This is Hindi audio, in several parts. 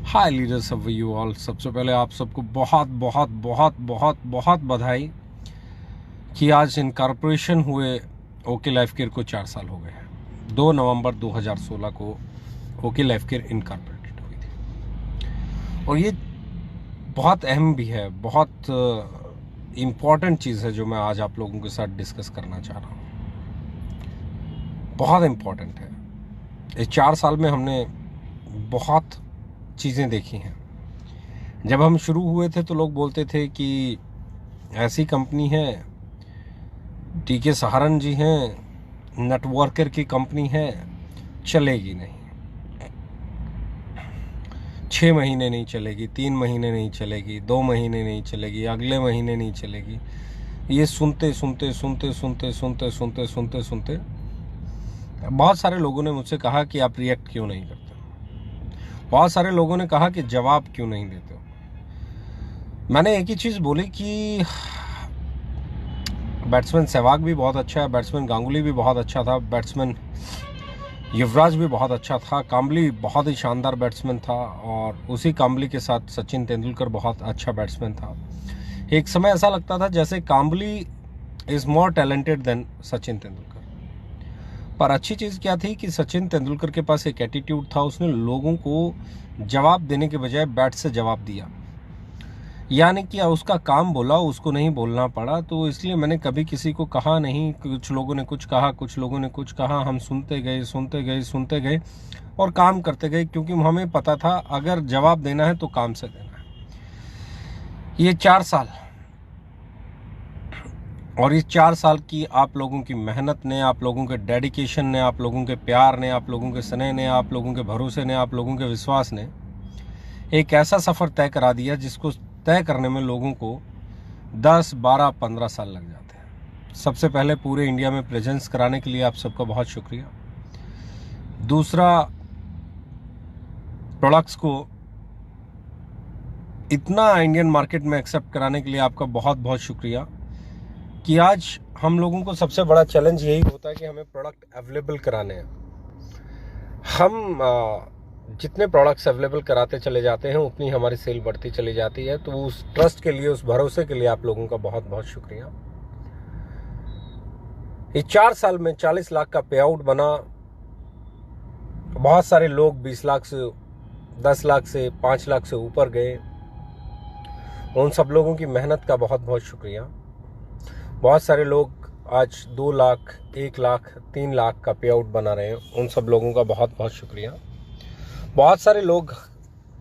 Hi leaders of you all. सबसे पहले आप सबको बहुत बहुत बहुत बहुत बहुत बधाई कि आज इनकॉर्पोरेशन हुए ओके लाइफ केयर को 4 साल हो गए। 2 नवंबर 2016 को ओके लाइफ केयर इनकॉर्पोरेटेड हुई थी और ये बहुत अहम भी है, बहुत इम्पॉर्टेंट चीज़ है जो मैं आज आप लोगों के साथ डिस्कस करना चाह रहा हूँ। बहुत इम्पॉर्टेंट है। इस 4 साल में हमने बहुत चीज़ें देखी हैं। जब हम शुरू हुए थे तो लोग बोलते थे कि ऐसी कंपनी है, टीके सहारन जी हैं, नेटवर्कर की कंपनी है, चलेगी नहीं, 6 महीने नहीं चलेगी, 3 महीने नहीं चलेगी, 2 महीने नहीं चलेगी, अगले महीने नहीं चलेगी। ये सुनते सुनते सुनते सुनते सुनते सुनते सुनते सुनते बहुत सारे लोगों ने मुझसे कहा कि आप रिएक्ट क्यों नहीं करते। बहुत सारे लोगों ने कहा कि जवाब क्यों नहीं देते हो। मैंने एक ही चीज़ बोली कि बैट्समैन सहवाग भी बहुत अच्छा है, बैट्समैन गांगुली भी बहुत अच्छा था, बैट्समैन युवराज भी बहुत अच्छा था, काम्बली बहुत ही शानदार बैट्समैन था और उसी काम्बली के साथ सचिन तेंदुलकर बहुत अच्छा बैट्समैन था। एक समय ऐसा लगता था जैसे Kambli is more talented than Sachin Tendulkar. पर अच्छी चीज़ क्या थी कि सचिन तेंदुलकर के पास एक एटीट्यूड था, उसने लोगों को जवाब देने के बजाय बैट से जवाब दिया, यानी कि उसका काम बोला, उसको नहीं बोलना पड़ा। तो इसलिए मैंने कभी किसी को कहा नहीं, कुछ लोगों ने कुछ कहा, कुछ लोगों ने कुछ कहा, हम सुनते गए सुनते गए सुनते गए और काम करते गए, क्योंकि हमें पता था अगर जवाब देना है तो काम से देना है। ये 4 साल और इस 4 साल की आप लोगों की मेहनत ने, आप लोगों के डेडिकेशन ने, आप लोगों के प्यार ने, आप लोगों के स्नेह ने, आप लोगों के भरोसे ने, आप लोगों के विश्वास ने एक ऐसा सफ़र तय करा दिया जिसको तय करने में लोगों को 10, 12, 15 साल लग जाते हैं। सबसे पहले पूरे इंडिया में प्रेजेंस कराने के लिए आप सबका बहुत शुक्रिया। दूसरा, प्रोडक्ट्स को इतना इंडियन मार्केट में एक्सेप्ट कराने के लिए आपका बहुत बहुत शुक्रिया कि आज हम लोगों को सबसे बड़ा चैलेंज यही होता है कि हमें प्रोडक्ट अवेलेबल कराने हैं। हम जितने प्रोडक्ट्स अवेलेबल कराते चले जाते हैं उतनी हमारी सेल बढ़ती चली जाती है। तो उस ट्रस्ट के लिए, उस भरोसे के लिए आप लोगों का बहुत बहुत शुक्रिया। इस 4 साल में 40 लाख का पे आउट बना। बहुत सारे लोग 20 लाख से, 10 लाख से, 5 लाख से ऊपर गए। उन सब लोगों की मेहनत का बहुत बहुत शुक्रिया। बहुत सारे लोग आज 2 लाख, 1 लाख, 3 लाख का पे आउट बना रहे हैं, उन सब लोगों का बहुत बहुत शुक्रिया। बहुत सारे लोग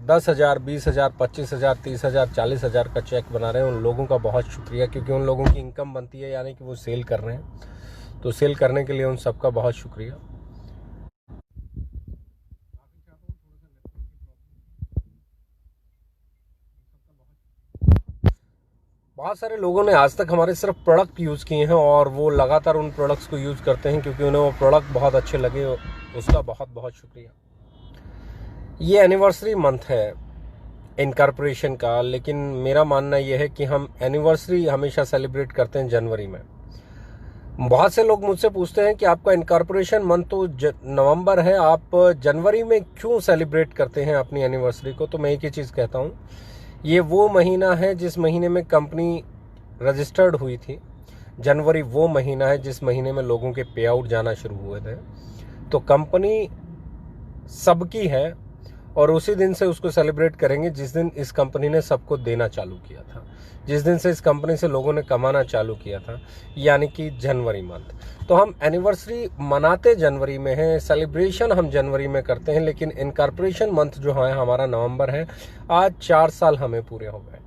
10,000, 20,000, 25,000, 30,000, 40,000 का चेक बना रहे हैं, उन लोगों का बहुत शुक्रिया, क्योंकि उन लोगों की इनकम बनती है, यानी कि वो सेल कर रहे हैं। तो सेल करने के लिए उन सबका बहुत शुक्रिया। बहुत सारे लोगों ने आज तक हमारे सिर्फ प्रोडक्ट यूज़ किए हैं और वो लगातार उन प्रोडक्ट्स को यूज़ करते हैं क्योंकि उन्हें वो प्रोडक्ट बहुत अच्छे लगे। उसका बहुत बहुत शुक्रिया। ये एनिवर्सरी मंथ है इनकॉर्पोरेशन का, लेकिन मेरा मानना यह है कि हम एनिवर्सरी हमेशा सेलिब्रेट करते हैं जनवरी में। बहुत से लोग मुझसे पूछते हैं कि आपका इनकॉर्पोरेशन मंथ तो नवंबर है, आप जनवरी में क्यों सेलिब्रेट करते हैं अपनी एनिवर्सरी को। तो मैं एक ही चीज़ कहता हूँ, ये वो महीना है जिस महीने में कंपनी रजिस्टर्ड हुई थी। जनवरी वो महीना है जिस महीने में लोगों के पे आउट जाना शुरू हुए थे। तो कंपनी सबकी है और उसी दिन से उसको सेलिब्रेट करेंगे जिस दिन इस कंपनी ने सबको देना चालू किया था, जिस दिन से इस कंपनी से लोगों ने कमाना चालू किया था, यानी कि जनवरी मंथ। तो हम एनिवर्सरी मनाते जनवरी में हैं, सेलिब्रेशन हम जनवरी में करते हैं, लेकिन इनकॉर्पोरेशन मंथ जो है हमारा नवंबर है। आज 4 साल हमें पूरे हो गए।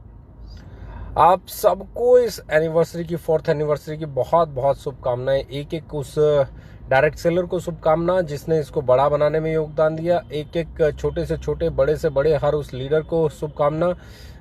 आप सबको इस एनिवर्सरी की, 4th एनिवर्सरी की बहुत बहुत शुभकामनाएं। एक एक उस डायरेक्ट सेलर को शुभकामना जिसने इसको बड़ा बनाने में योगदान दिया। एक एक छोटे से छोटे, बड़े से बड़े हर उस लीडर को शुभकामना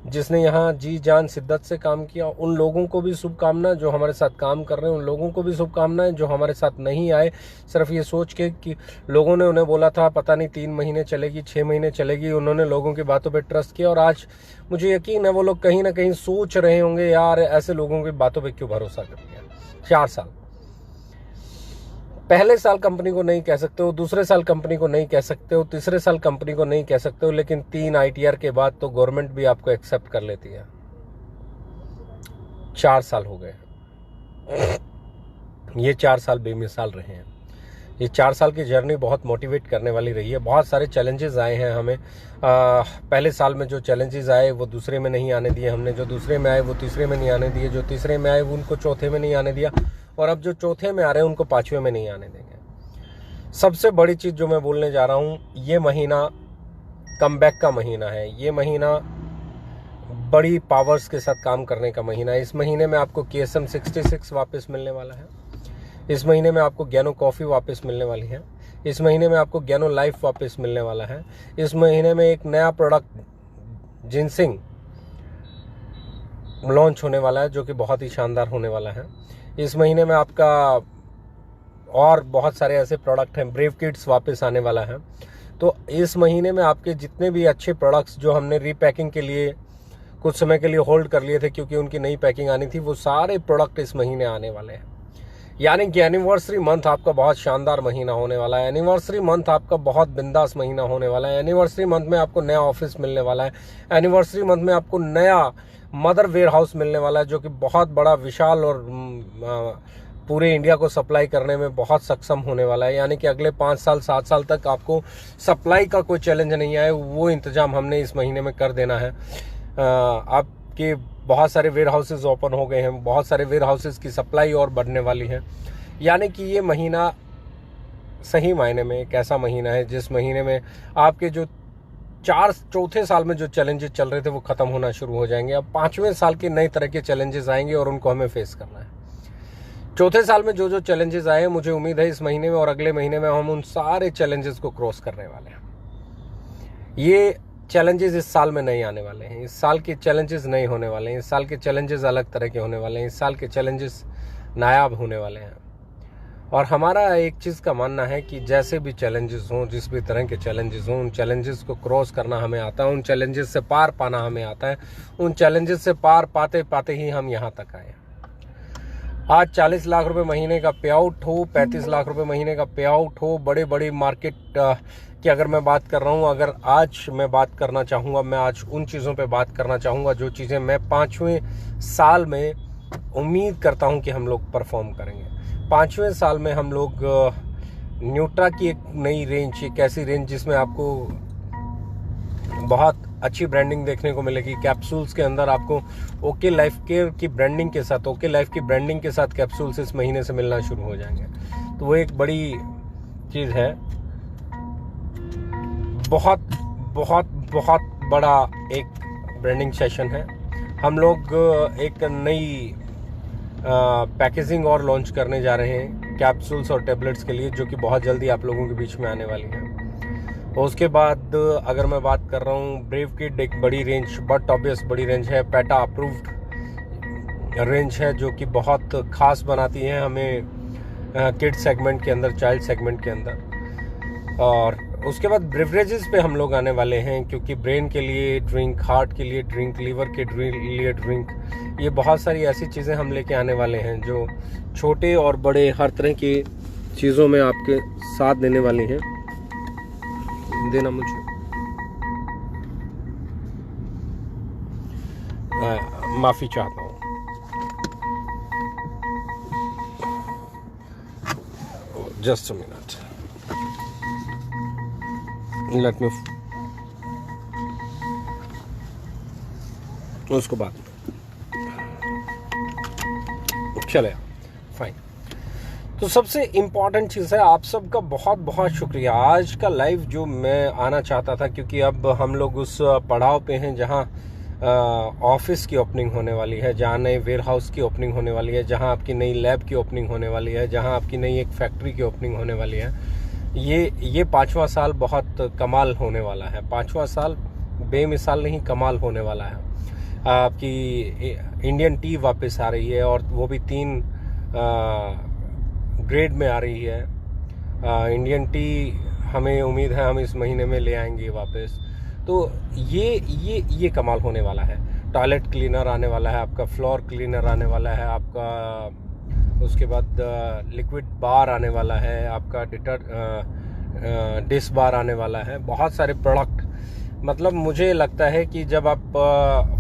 जिसने यहाँ जी जान शिद्दत से काम किया। उन लोगों को भी शुभकामना जो हमारे साथ काम कर रहे हैं, उन लोगों को भी शुभकामनाएं जो हमारे साथ नहीं आए, सिर्फ ये सोच के कि लोगों ने उन्हें बोला था पता नहीं 3 महीने चलेगी, 6 महीने चलेगी। उन्होंने लोगों की बातों पर ट्रस्ट किया और आज मुझे यकीन है वो लोग कहीं ना कहीं सोच रहे होंगे, यार ऐसे लोगों की बातों पर क्यों भरोसा कर लिया। 4 साल पहले साल कंपनी को नहीं कह सकते हो, दूसरे साल कंपनी को नहीं कह सकते हो, तीसरे साल कंपनी को नहीं कह सकते हो, लेकिन 3 ITR के बाद तो गवर्नमेंट भी आपको एक्सेप्ट कर लेती है। 4 साल हो गए, ये 4 साल बेमिसाल रहे हैं। ये 4 साल की जर्नी बहुत मोटिवेट करने वाली रही है। बहुत सारे चैलेंजेस आए हैं हमें। पहले साल में जो चैलेंजेस आए वो दूसरे में नहीं आने दिए हमने, जो दूसरे में आए वो तीसरे में नहीं आने दिए, जो तीसरे में आए वो उनको चौथे में नहीं आने दिया, और अब जो चौथे में आ रहे हैं उनको 5वें में नहीं आने देंगे। सबसे बड़ी चीज़ जो मैं बोलने जा रहा हूँ, ये महीना कमबैक का महीना है। ये महीना बड़ी पावर्स के साथ काम करने का महीना है। इस महीने में आपको KSM 66 वापस मिलने वाला है। इस महीने में आपको ज्ञानो कॉफ़ी वापस मिलने वाली है। इस महीने में आपको ज्ञानो लाइफ वापस मिलने वाला है। इस महीने में एक नया प्रोडक्ट जिनसिंग लॉन्च होने वाला है, जो कि बहुत ही शानदार होने वाला है। इस महीने में आपका और बहुत सारे ऐसे प्रोडक्ट हैं। ब्रेव किड्स वापस आने वाला है। तो इस महीने में आपके जितने भी अच्छे प्रोडक्ट्स जो हमने रीपैकिंग के लिए कुछ समय के लिए होल्ड कर लिए थे क्योंकि उनकी नई पैकिंग आनी थी, वो सारे प्रोडक्ट इस महीने आने वाले हैं। यानी कि एनिवर्सरी मंथ आपका बहुत शानदार महीना होने वाला है। एनिवर्सरी मंथ आपका बहुत बिंदास महीना होने वाला है। एनिवर्सरी मंथ में आपको नया ऑफिस मिलने वाला है। एनिवर्सरी मंथ में आपको नया मदर वेयर हाउस मिलने वाला है, जो कि बहुत बड़ा, विशाल और पूरे इंडिया को सप्लाई करने में बहुत सक्षम होने वाला है। यानी कि अगले 5 साल 7 साल तक आपको सप्लाई का कोई चैलेंज नहीं आए, वो इंतजाम हमने इस महीने में कर देना है। आपके बहुत सारे वेयर हाउसेज ओपन हो गए हैं, बहुत सारे वेयर हाउसेज की सप्लाई और बढ़ने वाली है। यानी कि ये महीना सही मायने में एक ऐसा महीना है जिस महीने में आपके जो चौथे साल में जो चैलेंजेस चल रहे थे वो खत्म होना शुरू हो जाएंगे। अब 5वें साल के नए तरह के चैलेंजेस आएंगे और उनको हमें फेस करना है। चौथे साल में जो जो चैलेंजेस आए हैं, मुझे उम्मीद है इस महीने में और अगले महीने में हम उन सारे चैलेंजेस को क्रॉस करने वाले हैं। ये चैलेंजेस इस साल में नहीं आने वाले हैं। इस साल के चैलेंजेस नहीं होने वाले हैं। इस साल के चैलेंजेस अलग तरह के होने वाले हैं। इस साल के चैलेंजेस नायाब होने वाले हैं। और हमारा एक चीज़ का मानना है कि जैसे भी चैलेंजेस हों, जिस भी तरह के चैलेंजेस हों, उन चैलेंजेस को क्रॉस करना हमें आता है। उन चैलेंजेस से पार पाना हमें आता है। उन चैलेंजेस से पार पाते पाते ही हम यहाँ तक आए। आज 40 लाख रुपए महीने का पे आउट हो, 35 लाख रुपए महीने का पे आउट हो, बड़े बड़ी मार्केट की अगर मैं बात कर रहा हूँ, अगर आज मैं बात करना चाहूँगा, मैं आज उन चीज़ों पे बात करना चाहूँगा जो चीज़ें मैं 5वें साल में उम्मीद करता हूँ कि हम लोग परफॉर्म करेंगे। 5वें साल में हम लोग न्यूट्रा की एक नई रेंज, एक ऐसी रेंज जिसमें आपको बहुत अच्छी ब्रांडिंग देखने को मिलेगी। कैप्सूल्स के अंदर आपको ओके लाइफ केयर की ब्रांडिंग के साथ, ओके लाइफ की ब्रांडिंग के साथ कैप्सूल्स इस महीने से मिलना शुरू हो जाएंगे। तो वो एक बड़ी चीज़ है। बहुत बहुत बहुत बड़ा एक ब्रांडिंग सेशन है। हम लोग एक नई पैकेजिंग और लॉन्च करने जा रहे हैं कैप्सूल्स और टेबलेट्स के लिए, जो कि बहुत जल्दी आप लोगों के बीच में आने वाली है। और उसके बाद अगर मैं बात कर रहा हूँ, ब्रेव किड एक बड़ी रेंज, बट ऑब्वियस बड़ी रेंज है, पेटा अप्रूव्ड रेंज है, जो कि बहुत खास बनाती है हमें किड सेगमेंट के अंदर, चाइल्ड सेगमेंट के अंदर। और उसके बाद ब्रेवरेजेस पे हम लोग आने वाले हैं, क्योंकि ब्रेन के लिए ड्रिंक, हार्ट के लिए ड्रिंक, लीवर के लिए ड्रिंक, ये बहुत सारी ऐसी चीज़ें हम लेके आने वाले हैं जो छोटे और बड़े हर तरह की चीज़ों में आपके साथ देने वाली हैं। देना मुझे माफ़ी चाहता हूँ। Just a minute, let me उसको बात चले, फाइन। तो सबसे इम्पॉर्टेंट चीज़ है, आप सबका बहुत बहुत शुक्रिया। आज का लाइव जो मैं आना चाहता था, क्योंकि अब हम लोग उस पड़ाव पे हैं जहां ऑफिस की ओपनिंग होने वाली है, जहां नए वेयर हाउस की ओपनिंग होने वाली है, जहां आपकी नई लैब की ओपनिंग होने वाली है, जहां आपकी नई एक फैक्ट्री की ओपनिंग होने वाली है। ये 5वां साल बहुत कमाल होने वाला है। 5वां साल बेमिसाल नहीं, कमाल होने वाला है। आपकी इंडियन टी वापस आ रही है, और वो भी 3 ग्रेड में आ रही है। इंडियन टी हमें उम्मीद है हम इस महीने में ले आएंगे वापस। तो ये कमाल होने वाला है। टॉयलेट क्लीनर आने वाला है, आपका फ्लोर क्लीनर आने वाला है, आपका उसके बाद लिक्विड बार आने वाला है, आपका डिश बार आने वाला है, बहुत सारे प्रोडक्ट। मतलब मुझे लगता है कि जब आप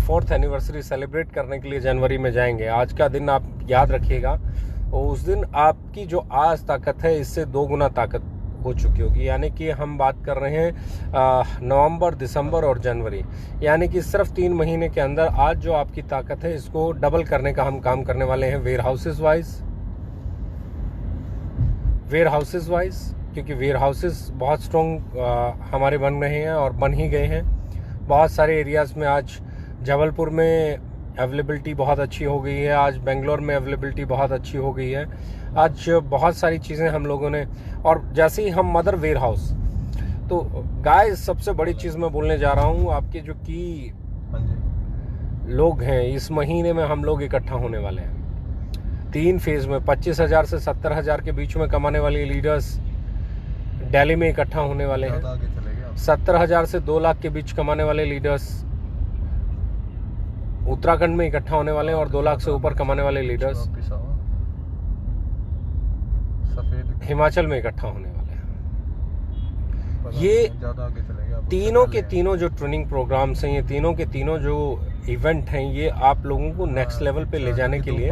4th एनिवर्सरी सेलिब्रेट करने के लिए जनवरी में जाएंगे, आज का दिन आप याद रखिएगा, और उस दिन आपकी जो आज ताकत है इससे 2 गुना ताकत हो चुकी होगी। यानी कि हम बात कर रहे हैं नवंबर, दिसंबर और जनवरी, यानी कि सिर्फ 3 महीने के अंदर आज जो आपकी ताकत है इसको डबल करने का हम काम करने वाले हैं वेयर हाउसेज वाइज, क्योंकि वेयर हाउसेज बहुत स्ट्रॉन्ग हमारे बन रहे हैं और बन ही गए हैं। बहुत सारे एरियाज़ में आज जबलपुर में अवेलेबिलिटी बहुत अच्छी हो गई है, आज बेंगलोर में अवेलेबिलिटी बहुत अच्छी हो गई है, आज बहुत सारी चीज़ें हम लोगों ने। और जैसे ही हम मदर वेयर हाउस, तो गाइस सबसे बड़ी चीज़ मैं बोलने जा रहा हूँ, आपके जो की लोग हैं इस महीने में हम लोग इकट्ठा होने वाले हैं 3 फेज में। 25,000 से 70,000 के बीच में कमाने वाले लीडर्स दिल्ली में इकट्ठा होने वाले हैं। 70,000 से 2 लाख के बीच कमाने वाले लीडर्स उत्तराखंड में इकट्ठा होने वाले हैं, और 2 लाख से ऊपर कमाने वाले लीडर्स हिमाचल में इकट्ठा होने वाले हैं। ये तीनों के तीनों जो ट्रेनिंग प्रोग्राम्स हैं, ये तीनों के तीनों जो इवेंट हैं, ये आप लोगों को नेक्स्ट लेवल पे ले जाने के लिए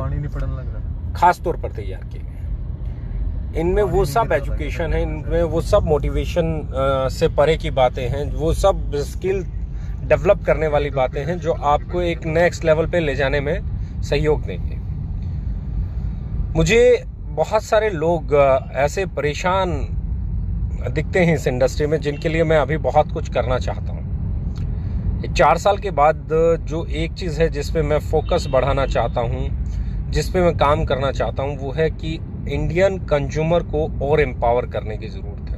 खास तौर पर तैयार किए गए। इनमें वो सब एजुकेशन है, इनमें वो सब मोटिवेशन से परे की बातें हैं, वो सब स्किल डेवलप करने वाली बातें हैं जो आपको एक नेक्स्ट लेवल पे ले जाने में सहयोग देंगे। मुझे बहुत सारे लोग ऐसे परेशान दिखते हैं इस इंडस्ट्री में, जिनके लिए मैं अभी बहुत कुछ करना चाहता हूँ। 4 साल के बाद जो एक चीज़ है जिस पे मैं फोकस बढ़ाना चाहता हूँ, जिस पे मैं काम करना चाहता हूँ, वो है कि इंडियन कंज्यूमर को और एम्पावर करने की ज़रूरत है।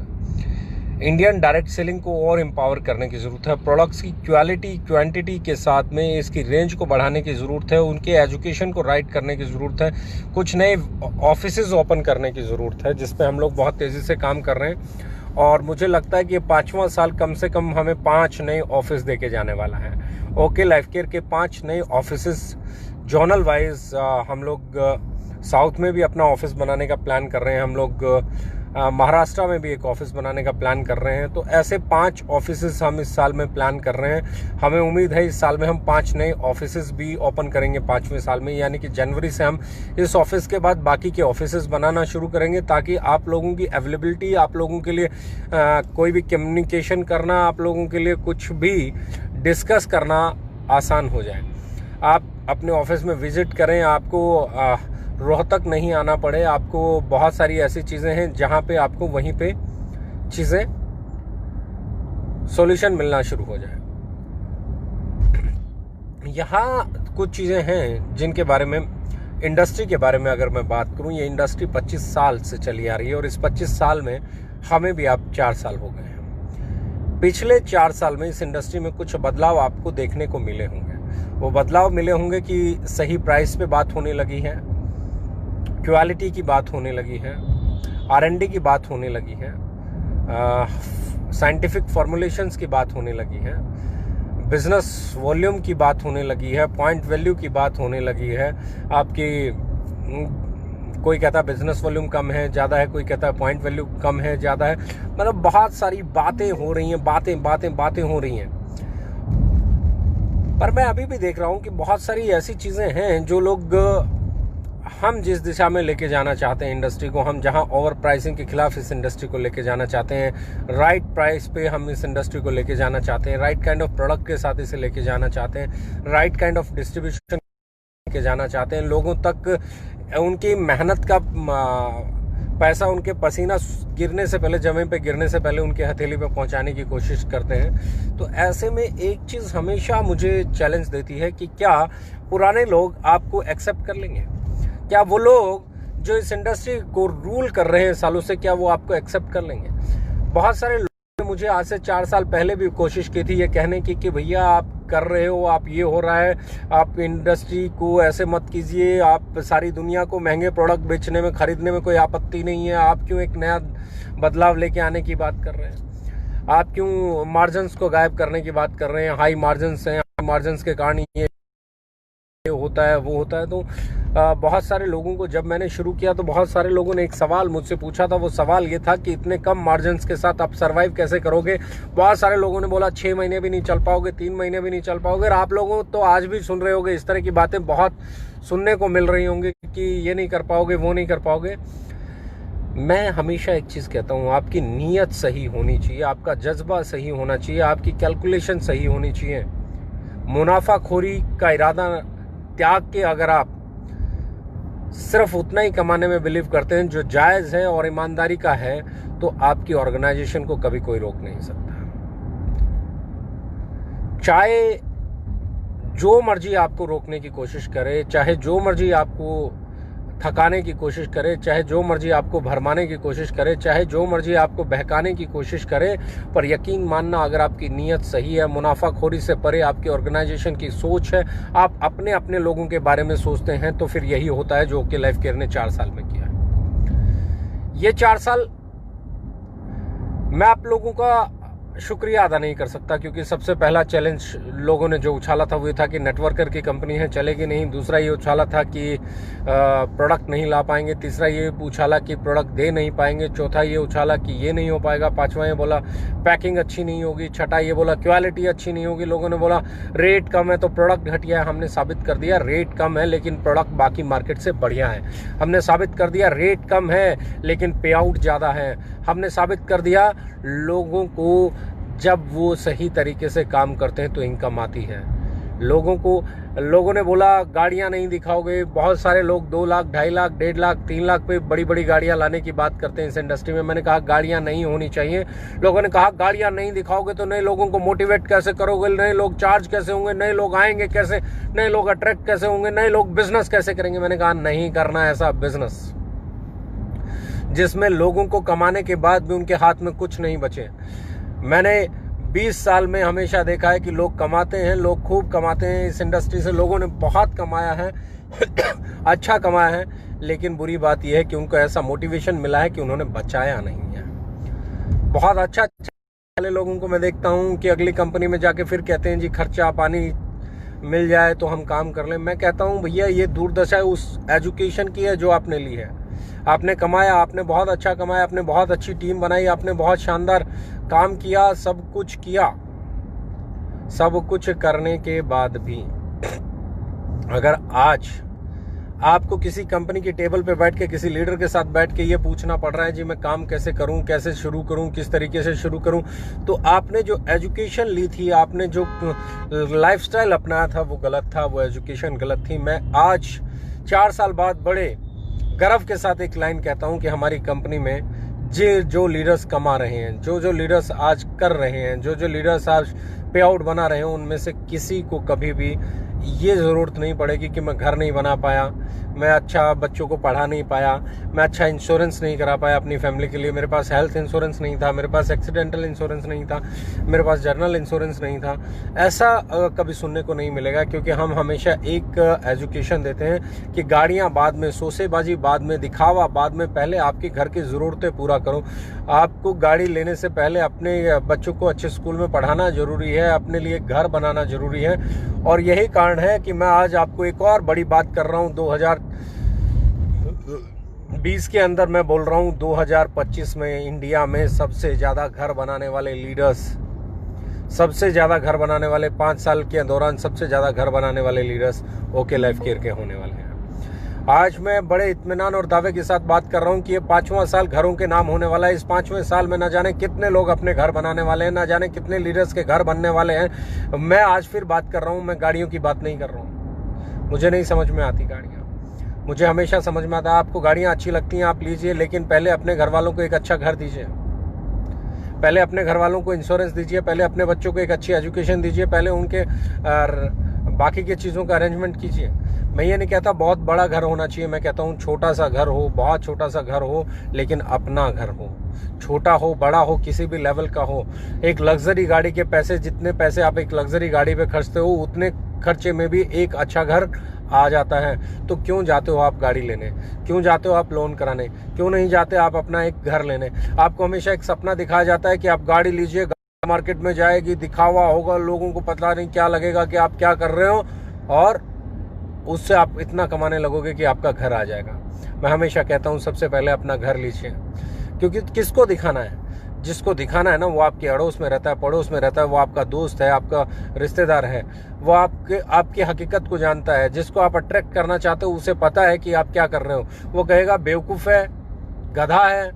इंडियन डायरेक्ट सेलिंग को और एम्पावर करने की ज़रूरत है। प्रोडक्ट्स की क्वालिटी क्वांटिटी के साथ में इसकी रेंज को बढ़ाने की ज़रूरत है। उनके एजुकेशन को राइट करने की ज़रूरत है। कुछ नए ऑफिसेज ओपन करने की ज़रूरत है, जिस पे हम लोग बहुत तेज़ी से काम कर रहे हैं। और मुझे लगता है कि 5वां साल कम से कम हमें 5 नए ऑफिस देके जाने वाला है। ओके लाइफ केयर के 5 नए ऑफिसेज जोनल वाइज हम लोग साउथ में भी अपना ऑफिस बनाने का प्लान कर रहे हैं। हम लोग महाराष्ट्र में भी एक ऑफिस बनाने का प्लान कर रहे हैं। तो ऐसे 5 ऑफिसेस हम इस साल में प्लान कर रहे हैं। हमें उम्मीद है इस साल में हम 5 नए ऑफिसेस भी ओपन करेंगे 5वें साल में, यानी कि जनवरी से हम इस ऑफिस के बाद बाकी के ऑफिसेस बनाना शुरू करेंगे, ताकि आप लोगों की अवेलेबिलिटी, आप लोगों के लिए कोई भी कम्युनिकेशन करना, आप लोगों के लिए कुछ भी डिस्कस करना आसान हो जाए। आप अपने ऑफिस में विजिट करें, आपको रोहतक नहीं आना पड़े। आपको बहुत सारी ऐसी चीज़ें हैं जहाँ पे आपको वहीं पे चीज़ें सॉल्यूशन मिलना शुरू हो जाए। यहाँ कुछ चीज़ें हैं जिनके बारे में, इंडस्ट्री के बारे में अगर मैं बात करूँ, ये इंडस्ट्री 25 साल से चली आ रही है, और इस 25 साल में हमें भी अब 4 साल हो गए हैं। पिछले 4 साल में इस इंडस्ट्री में कुछ बदलाव आपको देखने को मिले होंगे। वो बदलाव मिले होंगे कि सही प्राइस पे बात होने लगी है, क्वालिटी की बात होने लगी है, R&D की बात होने लगी है, साइंटिफिक फॉर्मुलेशंस की बात होने लगी है, बिजनेस वॉल्यूम की बात होने लगी है, पॉइंट वैल्यू की बात होने लगी है। आपकी कोई कहता है बिजनेस वॉल्यूम कम है, ज़्यादा है, कोई कहता है पॉइंट वैल्यू कम है, ज़्यादा है। मतलब बहुत सारी बातें हो रही हैं, बातें हो रही हैं। पर मैं अभी भी देख रहा हूँ कि बहुत सारी ऐसी चीज़ें हैं जो लोग, हम जिस दिशा में लेके जाना चाहते हैं इंडस्ट्री को, हम जहां ओवर प्राइसिंग के खिलाफ इस इंडस्ट्री को लेके जाना चाहते हैं, राइट प्राइस पे हम इस इंडस्ट्री को लेके जाना चाहते हैं, राइट काइंड ऑफ प्रोडक्ट के साथ इसे लेके जाना चाहते हैं, राइट काइंड ऑफ डिस्ट्रीब्यूशन लेके जाना चाहते हैं, लोगों तक उनकी मेहनत का पैसा, उनके पसीना गिरने से पहले, जमीन पे गिरने से पहले उनके हथेली पे पहुंचाने की कोशिश करते हैं। तो ऐसे में एक चीज़ हमेशा मुझे चैलेंज देती है कि क्या पुराने लोग आपको एक्सेप्ट कर लेंगे? क्या वो लोग जो इस इंडस्ट्री को रूल कर रहे हैं सालों से, क्या वो आपको एक्सेप्ट कर लेंगे? बहुत सारे लोगों ने मुझे आज से 4 साल पहले भी कोशिश की थी ये कहने की कि भैया आप कर रहे हो, आप ये हो रहा है, आप इंडस्ट्री को ऐसे मत कीजिए, आप सारी दुनिया को महंगे प्रोडक्ट बेचने में, खरीदने में कोई आपत्ति नहीं है, आप क्यों एक नया बदलाव लेके आने की बात कर रहे हैं? आप क्यों मार्जिन्स को गायब करने की बात कर रहे हैं? हाई मार्जिन्स हैं, हाई मार्जिन्स के कारण ये होता है वो होता है। तो बहुत सारे लोगों को जब मैंने शुरू किया तो बहुत सारे लोगों ने एक सवाल मुझसे पूछा था। वो सवाल ये था कि इतने कम मार्जिन्स के साथ आप सर्वाइव कैसे करोगे। बहुत सारे लोगों ने बोला 6 महीने भी नहीं चल पाओगे, 3 महीने भी नहीं चल पाओगे। और आप लोगों तो आज भी सुन रहे होंगे, इस तरह की बातें बहुत सुनने को मिल रही होंगी कि ये नहीं कर पाओगे, वो नहीं कर पाओगे। मैं हमेशा एक चीज़ कहता हूँ, आपकी नीयत सही होनी चाहिए, आपका जज्बा सही होना चाहिए, आपकी कैलकुलेशन सही होनी चाहिए। मुनाफाखोरी का इरादा त्याग के अगर आप सिर्फ उतना ही कमाने में बिलीव करते हैं जो जायज़ है और ईमानदारी का है, तो आपकी ऑर्गेनाइजेशन को कभी कोई रोक नहीं सकता। चाहे जो मर्जी आपको रोकने की कोशिश करे, चाहे जो मर्जी आपको थकाने की कोशिश करे, चाहे जो मर्जी आपको भरमाने की कोशिश करे, चाहे जो मर्जी आपको बहकाने की कोशिश करे, पर यकीन मानना अगर आपकी नीयत सही है, मुनाफाखोरी से परे आपकी ऑर्गेनाइजेशन की सोच है, आप अपने अपने लोगों के बारे में सोचते हैं, तो फिर यही होता है जो ओके लाइफ केयर ने 4 साल में किया है। ये 4 साल मैं आप लोगों का शुक्रिया अदा नहीं कर सकता, क्योंकि सबसे पहला चैलेंज लोगों ने जो उछाला था वो ये था कि नेटवर्कर की कंपनी है, चलेगी नहीं। दूसरा ये उछाला था कि प्रोडक्ट नहीं ला पाएंगे। तीसरा ये उछाला कि प्रोडक्ट दे नहीं पाएंगे। चौथा ये उछाला कि ये नहीं हो पाएगा। पांचवा ये बोला पैकिंग अच्छी नहीं होगी। छठा ये बोला क्वालिटी अच्छी नहीं होगी। लोगों ने बोला रेट कम है तो प्रोडक्ट घटिया है। हमने साबित कर दिया रेट कम है लेकिन प्रोडक्ट बाकी मार्केट से बढ़िया है। हमने साबित कर दिया रेट कम है लेकिन पे आउट ज़्यादा है। हमने साबित कर दिया लोगों को जब वो सही तरीके से काम करते हैं तो इनकम आती है। लोगों ने बोला गाड़ियां नहीं दिखाओगे। बहुत सारे लोग 2 लाख, 2.5 लाख, 1.5 लाख, 3 लाख पे बड़ी बड़ी गाड़ियां लाने की बात करते हैं इस इंडस्ट्री में। मैंने कहा गाड़ियां नहीं होनी चाहिए। लोगों ने कहा गाड़ियां नहीं दिखाओगे तो नए लोगों को मोटिवेट कैसे करोगे, नए लोग चार्ज कैसे होंगे, नए लोग आएंगे कैसे, नए लोग अट्रैक्ट कैसे होंगे, नए लोग बिजनेस कैसे करेंगे। मैंने कहा नहीं करना ऐसा बिजनेस जिसमें लोगों को कमाने के बाद भी उनके हाथ में कुछ नहीं बचे। मैंने 20 साल में हमेशा देखा है कि लोग कमाते हैं, लोग खूब कमाते हैं इस इंडस्ट्री से। लोगों ने बहुत कमाया है अच्छा कमाया है, लेकिन बुरी बात यह है कि उनको ऐसा मोटिवेशन मिला है कि उन्होंने बचाया नहीं है। बहुत अच्छा वाले लोगों को मैं देखता हूं कि अगली कंपनी में जाके फिर कहते हैं जी खर्चा पानी मिल जाए तो हम काम कर लें। मैं कहता हूं भैया ये दुर्दशा उस एजुकेशन की है जो आपने ली है। आपने कमाया, आपने बहुत अच्छा कमाया, आपने बहुत अच्छी टीम बनाई, आपने बहुत शानदार काम किया, सब कुछ किया। सब कुछ करने के बाद भी अगर आज आपको किसी कंपनी की टेबल पे बैठ के किसी लीडर के साथ बैठ के ये पूछना पड़ रहा है जी मैं काम कैसे करूं, कैसे शुरू करूं, किस तरीके से शुरू करूं, तो आपने जो एजुकेशन ली थी, आपने जो लाइफस्टाइल अपनाया था वो गलत था, वो एजुकेशन गलत थी। मैं आज 4 साल बाद बड़े गर्व के साथ एक लाइन कहता हूं कि हमारी कंपनी में जो लीडर्स कमा रहे हैं, जो लीडर्स आज कर रहे हैं, जो लीडर्स आज पे आउट बना रहे हैं, उनमें से किसी को कभी भी ये ज़रूरत नहीं पड़ेगी कि मैं घर नहीं बना पाया, मैं अच्छा बच्चों को पढ़ा नहीं पाया, मैं अच्छा इंश्योरेंस नहीं करा पाया अपनी फैमिली के लिए, मेरे पास हेल्थ इंश्योरेंस नहीं था, मेरे पास एक्सीडेंटल इंश्योरेंस नहीं था, मेरे पास जर्नल इंश्योरेंस नहीं था। ऐसा कभी सुनने को नहीं मिलेगा, क्योंकि हम हमेशा एक एजुकेशन देते हैं कि गाड़ियाँ बाद में, सोसेबाजी बाद में, दिखावा बाद में, पहले आपके घर की ज़रूरतें पूरा करो। आपको गाड़ी लेने से पहले अपने बच्चों को अच्छे स्कूल में पढ़ाना ज़रूरी है, अपने लिए घर बनाना ज़रूरी है। और यही कारण है कि मैं आज आपको एक और बड़ी बात कर रहा हूँ। 2020 के अंदर मैं बोल रहा हूँ 2025 में इंडिया में सबसे ज़्यादा घर बनाने वाले लीडर्स, सबसे ज़्यादा घर बनाने वाले 5 साल के दौरान सबसे ज़्यादा घर बनाने वाले लीडर्स ओके लाइफ केयर के होने वाले हैं। आज मैं बड़े इत्मीनान और दावे के साथ बात कर रहा हूँ कि ये 5वां साल घरों के नाम होने वाला है। इस 5वें साल में न जाने कितने लोग अपने घर बनाने वाले हैं, न जाने कितने लीडर्स के घर बनने वाले हैं। मैं आज फिर बात कर रहा हूँ, मैं गाड़ियों की बात नहीं कर रहा हूँ। मुझे नहीं समझ में आती गाड़ियाँ, मुझे हमेशा समझ में आता है आपको गाड़ियाँ अच्छी लगती हैं आप लीजिए, लेकिन पहले अपने घर वालों को एक अच्छा घर दीजिए, पहले अपने घर वालों को इंश्योरेंस दीजिए, पहले अपने बच्चों को एक अच्छी एजुकेशन दीजिए, पहले उनके बाकी की चीज़ों का अरेंजमेंट कीजिए। मैं ये नहीं कहता बहुत बड़ा घर होना चाहिए, मैं कहता हूँ छोटा सा घर हो, बहुत छोटा सा घर हो, लेकिन अपना घर हो। छोटा हो, बड़ा हो, किसी भी लेवल का हो। एक लग्जरी गाड़ी के पैसे, जितने पैसे आप एक लग्जरी गाड़ी पे खर्चते हो, उतने खर्चे में भी एक अच्छा घर आ जाता है। तो क्यों जाते हो आप गाड़ी लेने, क्यों जाते हो आप लोन कराने, क्यों नहीं जाते आप अपना एक घर लेने? आपको हमेशा एक सपना दिखाया जाता है कि आप गाड़ी लीजिए, मार्केट में जाएगी, दिखावा होगा, लोगों को पता नहीं क्या लगेगा कि आप क्या कर रहे हो, और उससे आप इतना कमाने लगोगे कि आपका घर आ जाएगा। मैं हमेशा कहता हूँ सबसे पहले अपना घर लीजिए, क्योंकि किसको दिखाना है? जिसको दिखाना है ना, वो आपके अड़ोस में रहता है, पड़ोस में रहता है, वो आपका दोस्त है, आपका रिश्तेदार है, वो आपकी हकीकत को जानता है। जिसको आप अट्रैक्ट करना चाहते हो उसे पता है कि आप क्या कर रहे हो। वो कहेगा बेवकूफ़ है, गधा है,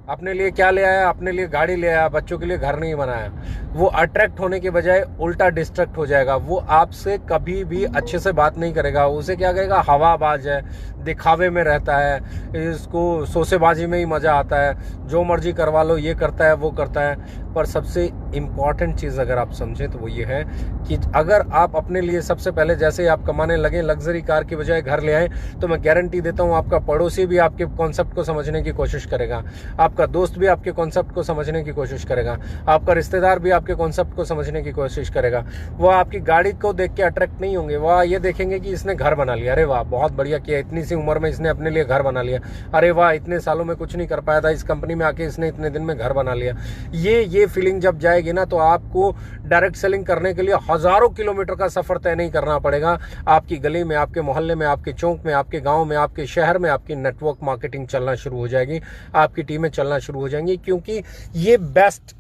अपने लिए क्या ले आया, अपने लिए गाड़ी ले आया, बच्चों के लिए घर नहीं बनाया। वो अट्रैक्ट होने के बजाय उल्टा डिस्ट्रैक्ट हो जाएगा। वो आपसे कभी भी अच्छे से बात नहीं करेगा। उसे क्या कहेगा, हवाबाज है, दिखावे में रहता है, इसको सोसेबाजी में ही मज़ा आता है, जो मर्जी करवा लो, ये करता है वो करता है। पर सबसे इम्पॉर्टेंट चीज़ अगर आप समझें तो वो ये है कि अगर आप अपने लिए सबसे पहले जैसे आप कमाने लगे लग्जरी कार की बजाय घर ले आए, तो मैं गारंटी देता हूँ आपका पड़ोसी भी आपके कॉन्सेप्ट को समझने की कोशिश करेगा, आपका दोस्त भी आपके कॉन्सेप्ट को समझने की कोशिश करेगा, आपका रिश्तेदार भी आपके कॉन्सेप्ट को समझने की कोशिश करेगा। वो आपकी गाड़ी को देख के अट्रैक्ट नहीं होंगे, वह ये देखेंगे कि इसने घर बना लिया, अरे वाह बहुत बढ़िया किया, इतनी सी उम्र में इसने अपने लिए घर बना लिया, अरे वाह इतने सालों में कुछ नहीं कर पाया था, इस कंपनी में आके इसने इतने दिन में घर बना लिया। ये फीलिंग जब जाएगी ना, तो आपको डायरेक्ट सेलिंग करने के लिए हजारों किलोमीटर का सफर तय नहीं करना पड़ेगा। आपकी गली में, आपके मोहल्ले में, आपके चौक में, आपके गांव में, आपके शहर में आपकी नेटवर्क मार्केटिंग चलना शुरू हो जाएगी, आपकी टीमें चलना शुरू हो जाएंगी, क्योंकि ये बेस्ट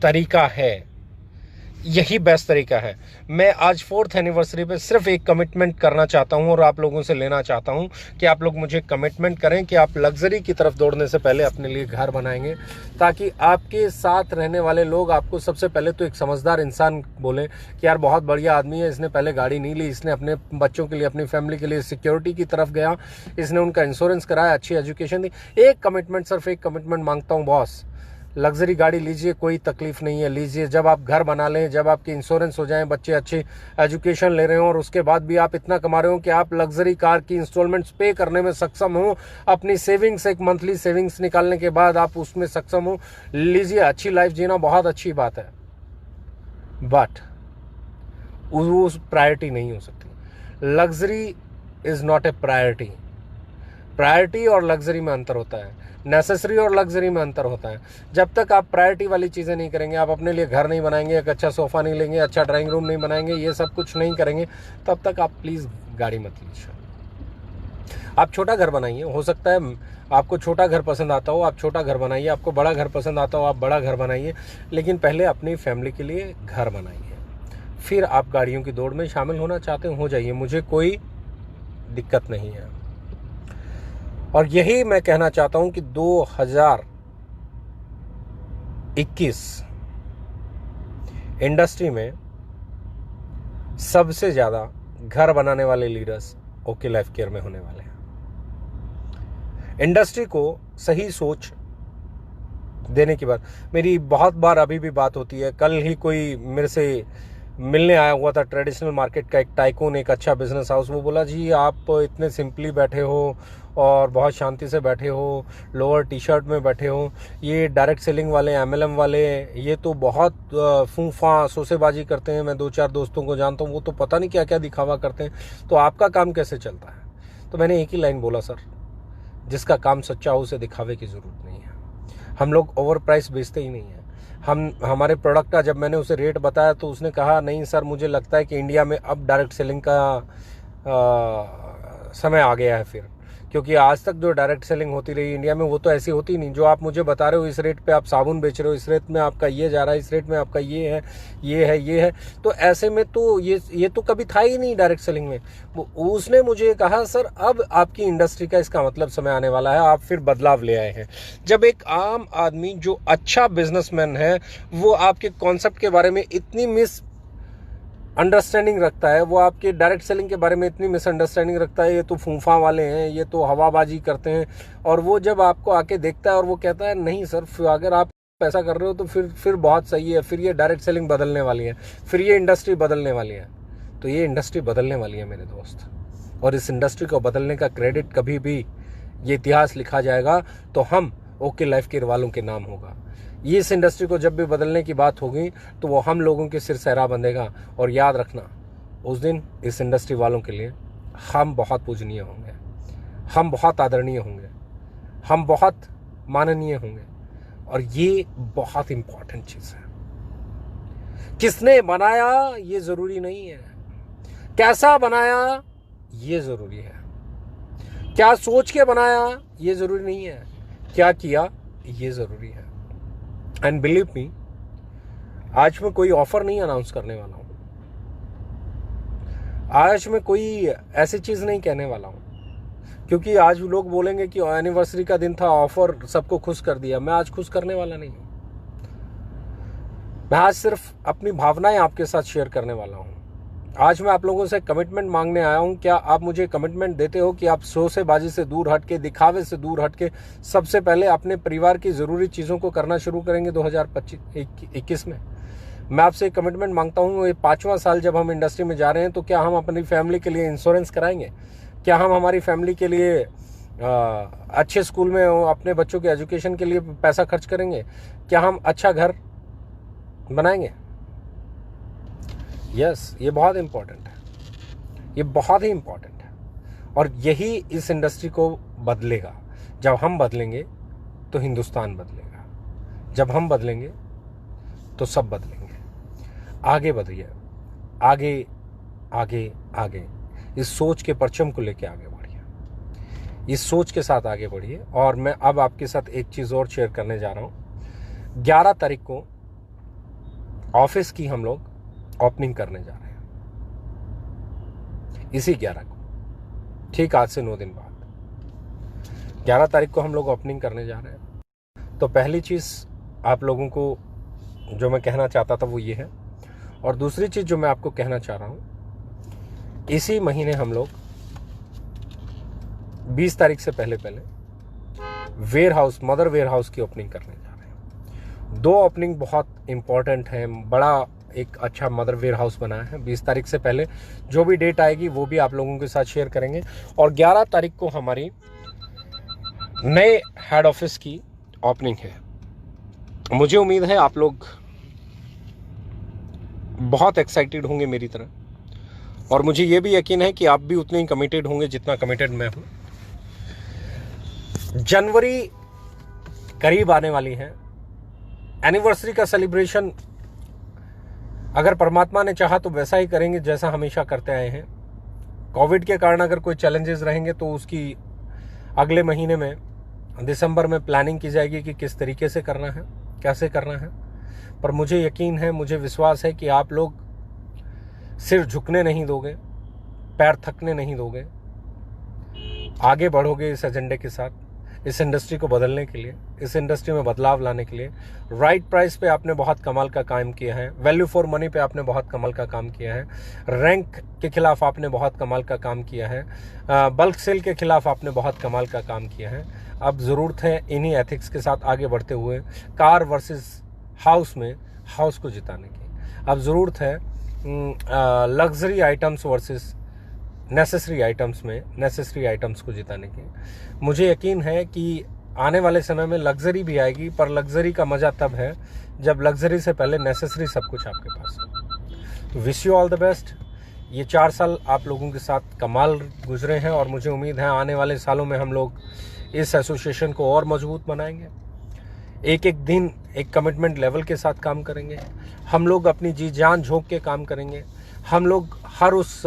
तरीका है, यही बेस्ट तरीका है। मैं आज 4th एनिवर्सरी पे सिर्फ एक कमिटमेंट करना चाहता हूं और आप लोगों से लेना चाहता हूं कि आप लोग मुझे कमिटमेंट करें कि आप लग्जरी की तरफ दौड़ने से पहले अपने लिए घर बनाएंगे, ताकि आपके साथ रहने वाले लोग आपको सबसे पहले तो एक समझदार इंसान बोले कि यार बहुत बढ़िया आदमी है, इसने पहले गाड़ी नहीं ली, इसने अपने बच्चों के लिए, अपनी फैमिली के लिए सिक्योरिटी की तरफ गया, इसने उनका इंश्योरेंस कराया, अच्छी एजुकेशन दी। एक कमिटमेंट, सिर्फ एक कमिटमेंट मांगता हूँ बॉस, लग्जरी गाड़ी लीजिए, कोई तकलीफ नहीं है, लीजिए। जब आप घर बना लें, जब आपके इंश्योरेंस हो जाएं, बच्चे अच्छी एजुकेशन ले रहे हो और उसके बाद भी आप इतना कमा रहे हो कि आप लग्जरी कार की इंस्टॉलमेंट्स पे करने में सक्षम हो, अपनी सेविंग्स, एक मंथली सेविंग्स निकालने के बाद आप उसमें सक्षम हो, लीजिए। अच्छी लाइफ जीना बहुत अच्छी बात है, बट वो प्रायोरिटी नहीं हो सकती। Luxury is not a priority. Priority और लग्जरी में अंतर होता है, नेसेसरी और लग्जरी में अंतर होता है। जब तक आप प्रायोरिटी वाली चीज़ें नहीं करेंगे, आप अपने लिए घर नहीं बनाएंगे, एक अच्छा सोफ़ा नहीं लेंगे, अच्छा ड्राइंग रूम नहीं बनाएंगे, ये सब कुछ नहीं करेंगे, तब तक आप प्लीज़ गाड़ी मत लीजिए। आप छोटा घर बनाइए, हो सकता है आपको छोटा घर पसंद आता हो, आप छोटा घर बनाइए, आपको बड़ा घर पसंद आता हो, आप बड़ा घर बनाइए, लेकिन पहले अपनी फैमिली के लिए घर बनाइए, फिर आप गाड़ियों की दौड़ में शामिल होना चाहते हो जाइए, मुझे कोई दिक्कत नहीं है। और यही मैं कहना चाहता हूं कि 2021 इंडस्ट्री में सबसे ज्यादा घर बनाने वाले लीडर्स ओके लाइफ केयर में होने वाले हैं। इंडस्ट्री को सही सोच देने की बात मेरी बहुत बार अभी भी बात होती है। कल ही कोई मेरे से मिलने आया हुआ था, ट्रेडिशनल मार्केट का एक टाइकून, एक अच्छा बिजनेस हाउस। वो बोला जी आप इतने सिंपली बैठे हो और बहुत शांति से बैठे हो, लोअर टी शर्ट में बैठे हो, ये डायरेक्ट सेलिंग वाले, एमएलएम वाले, ये तो बहुत फूफा सोसेबाजी करते हैं। मैं 2-4 दोस्तों को जानता हूँ, वो तो पता नहीं क्या क्या दिखावा करते हैं, तो आपका काम कैसे चलता है? तो मैंने एक ही लाइन बोला, सर जिसका काम सच्चा हो उसे दिखावे की ज़रूरत नहीं है। हम लोग ओवर प्राइस बेचते ही नहीं है। हमारे प्रोडक्ट का जब मैंने उसे रेट बताया तो उसने कहा नहीं सर, मुझे लगता है कि इंडिया में अब डायरेक्ट सेलिंग का समय आ गया है, फिर क्योंकि आज तक जो डायरेक्ट सेलिंग होती रही इंडिया में वो तो ऐसी होती नहीं। जो आप मुझे बता रहे हो इस रेट पे आप साबुन बेच रहे हो, इस रेट में आपका ये जा रहा है, इस रेट में आपका ये है, ये है, ये है, तो ऐसे में तो ये तो कभी था ही नहीं डायरेक्ट सेलिंग में। उसने मुझे कहा सर अब आपकी इंडस्ट्री का इसका मतलब समय आने वाला है, आप फिर बदलाव ले आए हैं। जब एक आम आदमी जो अच्छा बिजनेसमैन है वो आपके कॉन्सेप्ट के बारे में इतनी मिस अंडरस्टैंडिंग रखता है, वो आपके डायरेक्ट सेलिंग के बारे में इतनी मिसअंडरस्टैंडिंग रखता है, ये तो फूफा वाले हैं, ये तो हवाबाजी करते हैं, और वो जब आपको आके देखता है और वो कहता है नहीं सर अगर आप ऐसा कर रहे हो तो फिर बहुत सही है, फिर ये डायरेक्ट सेलिंग बदलने वाली है, फिर ये इंडस्ट्री बदलने वाली है। तो ये इंडस्ट्री बदलने वाली है मेरे दोस्त, और इस इंडस्ट्री को बदलने का क्रेडिट कभी भी ये इतिहास लिखा जाएगा तो हम ओके लाइफ केयर वालों के नाम होगा। ये इस इंडस्ट्री को जब भी बदलने की बात होगी तो वो हम लोगों के सिर सहरा बंधेगा। और याद रखना उस दिन इस इंडस्ट्री वालों के लिए हम बहुत पूजनीय होंगे, हम बहुत आदरणीय होंगे, हम बहुत माननीय होंगे। और ये बहुत इंपॉर्टेंट चीज़ है। किसने बनाया ये ज़रूरी नहीं है, कैसा बनाया ये ज़रूरी है। क्या सोच के बनाया ये ज़रूरी नहीं है, क्या किया ये ज़रूरी है। एंड बिलीव मी, आज मैं कोई ऑफर नहीं अनाउंस करने वाला हूँ, आज मैं कोई ऐसी चीज़ नहीं कहने वाला हूँ, क्योंकि आज लोग बोलेंगे कि एनिवर्सरी का दिन था, ऑफर सबको खुश कर दिया। मैं आज खुश करने वाला नहीं हूँ। मैं आज सिर्फ अपनी भावनाएं आपके साथ शेयर करने वाला हूँ। आज मैं आप लोगों से कमिटमेंट मांगने आया हूँ। क्या आप मुझे कमिटमेंट देते हो कि आप शोसेबाजी से दूर हट के, दिखावे से दूर हट के सबसे पहले अपने परिवार की ज़रूरी चीज़ों को करना शुरू करेंगे 2021 में? मैं आपसे कमिटमेंट मांगता हूँ, ये 5वां साल जब हम इंडस्ट्री में जा रहे हैं, तो क्या हम अपनी फैमिली के लिए इंश्योरेंस कराएंगे? क्या हम हमारी फैमिली के लिए अच्छे स्कूल में अपने बच्चों के एजुकेशन के लिए पैसा खर्च करेंगे? क्या हम अच्छा घर बनाएंगे? यस, ये बहुत इम्पोर्टेंट है, ये बहुत ही इम्पोर्टेंट है। और यही इस इंडस्ट्री को बदलेगा। जब हम बदलेंगे तो हिंदुस्तान बदलेगा, जब हम बदलेंगे तो सब बदलेंगे। आगे बढ़िए, आगे आगे आगे, इस सोच के परचम को लेके आगे बढ़िए, इस सोच के साथ आगे बढ़िए। और मैं अब आपके साथ एक चीज़ और शेयर करने जा रहा हूँ। 11 तारीख को ऑफिस की हम लोग ओपनिंग करने जा रहे हैं, इसी 11 को, ठीक आज से 9 दिन बाद 11 तारीख को हम लोग ओपनिंग करने जा रहे हैं। तो पहली चीज़ आप लोगों को जो मैं कहना चाहता था वो ये है। और दूसरी चीज़ जो मैं आपको कहना चाह रहा हूँ, इसी महीने हम लोग 20 तारीख से पहले warehouse, mother warehouse की ओपनिंग करने जा रहे हैं। 2 ओपनिंग बहुत इंपॉर्टेंट है। बड़ा एक अच्छा मदर वेयर हाउस बनाया है। 20 तारीख से पहले जो भी डेट आएगी वो भी आप लोगों के साथ शेयर करेंगे। और 11 तारीख को हमारी नए हेड ऑफिस की ओपनिंग है। मुझे उम्मीद है आप लोग बहुत एक्साइटेड होंगे मेरी तरह, और मुझे ये भी यकीन है कि आप भी उतने ही कमिटेड होंगे जितना कमिटेड मैं हूं। जनवरी करीब आने वाली है। एनिवर्सरी का सेलिब्रेशन अगर परमात्मा ने चाहा तो वैसा ही करेंगे जैसा हमेशा करते आए हैं। कोविड के कारण अगर कोई चैलेंजेस रहेंगे तो उसकी अगले महीने में, दिसंबर में प्लानिंग की जाएगी कि किस तरीके से करना है, कैसे करना है। पर मुझे यकीन है, मुझे विश्वास है कि आप लोग सिर झुकने नहीं दोगे, पैर थकने नहीं दोगे, आगे बढ़ोगे इस एजेंडे के साथ, इस इंडस्ट्री को बदलने के लिए, इस इंडस्ट्री में बदलाव लाने के लिए। राइट प्राइस पे आपने बहुत कमाल का काम किया है, वैल्यू फॉर मनी पे आपने बहुत कमाल का काम किया है, रैंक के खिलाफ आपने बहुत कमाल का काम किया है, बल्क सेल के खिलाफ आपने बहुत कमाल का काम किया है। अब ज़रूरत है इन्हीं एथिक्स के साथ आगे बढ़ते हुए कार वर्सेस हाउस में हाउस को जिताने की। अब ज़रूरत है luxury items versus necessary items में नेसेसरी आइटम्स को जिताने की। मुझे यकीन है कि आने वाले समय में लग्जरी भी आएगी, पर लग्जरी का मज़ा तब है जब लग्जरी से पहले नेसेसरी सब कुछ आपके पास हो। Wish you all the best. ये 4 साल आप लोगों के साथ कमाल गुजरे हैं, और मुझे उम्मीद है आने वाले सालों में हम लोग इस एसोसिएशन को और मजबूत बनाएंगे। एक एक दिन एक कमिटमेंट लेवल के साथ काम करेंगे। हम लोग अपनी जी जान झोंक के काम करेंगे। हम लोग हर उस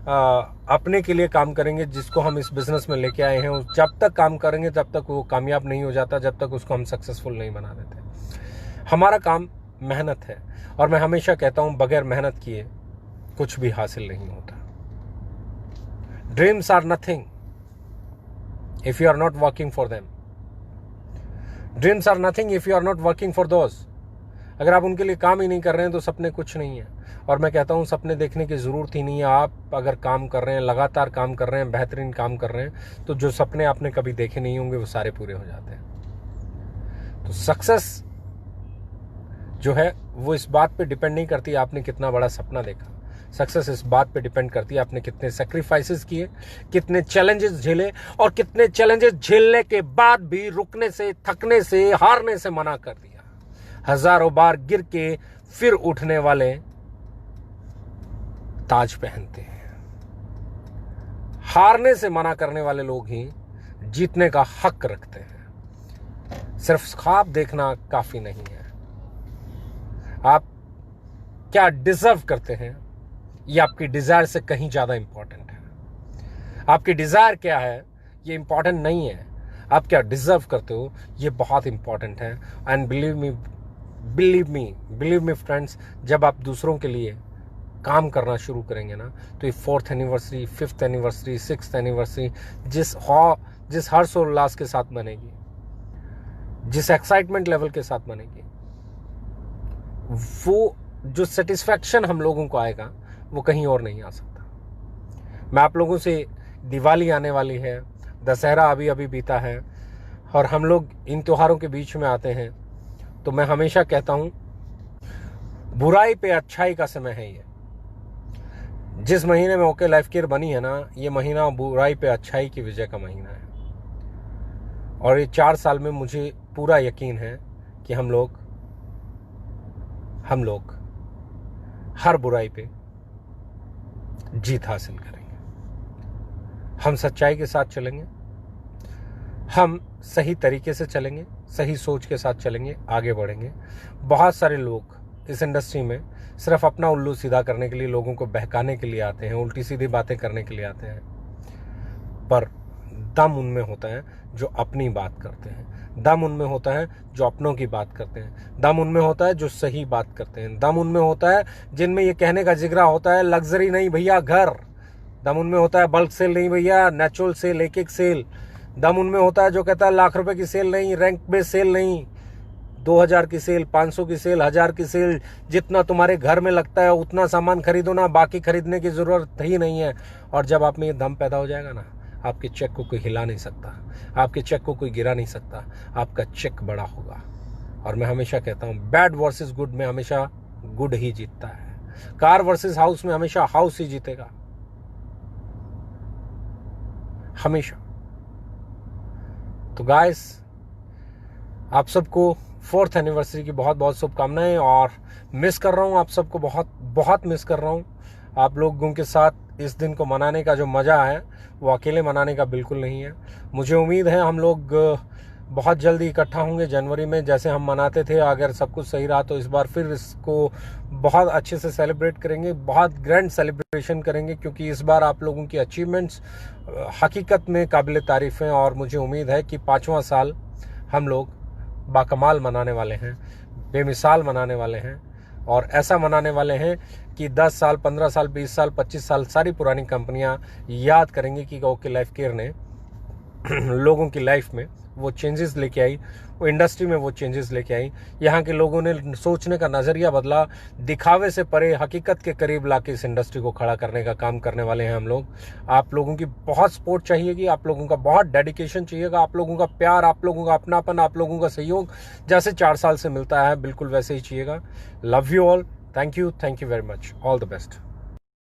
अपने के लिए काम करेंगे जिसको हम इस बिज़नेस में लेके आए हैं। जब तक काम करेंगे तब तक वो कामयाब नहीं हो जाता, जब तक उसको हम सक्सेसफुल नहीं बना देते। हमारा काम मेहनत है, और मैं हमेशा कहता हूँ बगैर मेहनत किए कुछ भी हासिल नहीं होता। Dreams are nothing if you are not working for them. Dreams are nothing if you are not working for those. अगर आप उनके लिए काम ही नहीं कर रहे हैं तो सपने कुछ नहीं है। और मैं कहता हूँ सपने देखने की ज़रूरत ही नहीं है। आप अगर काम कर रहे हैं, लगातार काम कर रहे हैं, बेहतरीन काम कर रहे हैं, तो जो सपने आपने कभी देखे नहीं होंगे वो सारे पूरे हो जाते हैं। तो सक्सेस जो है वो इस बात पे डिपेंड नहीं करती आपने कितना बड़ा सपना देखा। सक्सेस इस बात पे डिपेंड करती है आपने कितने सेक्रीफाइसेस किए, कितने चैलेंजेस झेले, और कितने चैलेंजेस झेलने के बाद भी रुकने से, थकने से, हारने से मना कर दिया। हजारों बार गिर के फिर उठने वाले ताज पहनते हैं। हारने से मना करने वाले लोग ही जीतने का हक रखते हैं। सिर्फ ख्वाब देखना काफी नहीं है। आप क्या डिजर्व करते हैं ये आपकी डिजायर से कहीं ज्यादा इंपॉर्टेंट है। आपकी डिज़ायर क्या है ये इम्पॉर्टेंट नहीं है, आप क्या डिज़र्व करते हो ये बहुत इम्पॉर्टेंट है। एंड बिलीव मी फ्रेंड्स, जब आप दूसरों के लिए काम करना शुरू करेंगे ना, तो ये 4th anniversary, 5th anniversary, 6th anniversary जिस हर्ष और उल्लास के साथ बनेगी, जिस एक्साइटमेंट लेवल के साथ बनेगी, वो जो सेटिस्फैक्शन हम लोगों को आएगा वो कहीं और नहीं आ सकता। मैं आप लोगों से, दिवाली आने वाली है, दशहरा अभी अभी बीता है, और हम लोग इन त्योहारों के बीच में आते हैं, तो मैं हमेशा कहता हूं बुराई पे अच्छाई का समय है। ये जिस महीने में ओके लाइफ केयर बनी है ना, ये महीना बुराई पे अच्छाई की विजय का महीना है। और ये 4 साल में मुझे पूरा यकीन है कि हम लोग हर बुराई पे जीत हासिल करेंगे। हम सच्चाई के साथ चलेंगे, हम सही तरीके से चलेंगे, सही सोच के साथ चलेंगे, आगे बढ़ेंगे। बहुत सारे लोग इस इंडस्ट्री में सिर्फ अपना उल्लू सीधा करने के लिए, लोगों को बहकाने के लिए आते हैं, उल्टी सीधी बातें करने के लिए आते हैं, पर दम उनमें होता है जो अपनी बात करते हैं, दम उनमें होता है जो अपनों की बात करते हैं, दम उनमें होता है जो सही बात करते हैं, दम उनमें होता है जिनमें ये कहने का जिगरा होता है लग्जरी नहीं भैया घर, दम उनमें होता है बल्क सेल नहीं भैया नेचुरल सेल, एक सेल, दम उनमें होता है जो कहता है लाख रुपए की सेल नहीं, रैंक बेस्ड सेल नहीं, 2000 की सेल, 500 की सेल, 1000 की सेल, जितना तुम्हारे घर में लगता है उतना सामान खरीदो ना, बाकी खरीदने की जरूरत ही नहीं है। और जब आप में ये दम पैदा हो जाएगा ना, आपके चेक को कोई हिला नहीं सकता, आपके चेक को कोई गिरा नहीं सकता, आपका चेक बड़ा होगा। और मैं हमेशा कहता हूं बैड वर्सेस गुड में हमेशा गुड ही जीतता है, कार वर्सेस हाउस में हमेशा हाउस ही जीतेगा, हमेशा। तो गाइस, आप सबको 4th एनिवर्सरी की बहुत बहुत शुभकामनाएं, और मिस कर रहा हूं आप सबको, बहुत बहुत मिस कर रहा हूं। आप लोगों के साथ इस दिन को मनाने का जो मज़ा है वो अकेले मनाने का बिल्कुल नहीं है। मुझे उम्मीद है हम लोग बहुत जल्दी इकट्ठा होंगे जनवरी में, जैसे हम मनाते थे। अगर सब कुछ सही रहा तो इस बार फिर इसको बहुत अच्छे से सेलिब्रेट करेंगे, बहुत ग्रैंड सेलिब्रेशन करेंगे, क्योंकि इस बार आप लोगों की अचीवमेंट्स हकीकत में काबिल तारीफ़ हैं। और मुझे उम्मीद है कि 5वां साल हम लोग बाकमाल मनाने वाले हैं, बेमिसाल मनाने वाले हैं, और ऐसा मनाने वाले हैं कि 10 साल, 15 साल, 20 साल, 25 साल सारी पुरानी कंपनियां याद करेंगी कि ओके लाइफ केयर ने लोगों की लाइफ में वो चेंजेस लेके आई, वो इंडस्ट्री में वो चेंजेस लेके आई। यहाँ के लोगों ने सोचने का नज़रिया बदला, दिखावे से परे हकीकत के करीब लाके इस इंडस्ट्री को खड़ा करने का काम करने वाले हैं हम लोग। आप लोगों की बहुत सपोर्ट चाहिएगी, आप लोगों का बहुत डेडिकेशन चाहिएगा, आप लोगों का प्यार, आप लोगों का अपनापन, आप लोगों का सहयोग जैसे 4 साल से मिलता है बिल्कुल वैसे ही चाहिएगा। Love you all, thank you very much, all the best.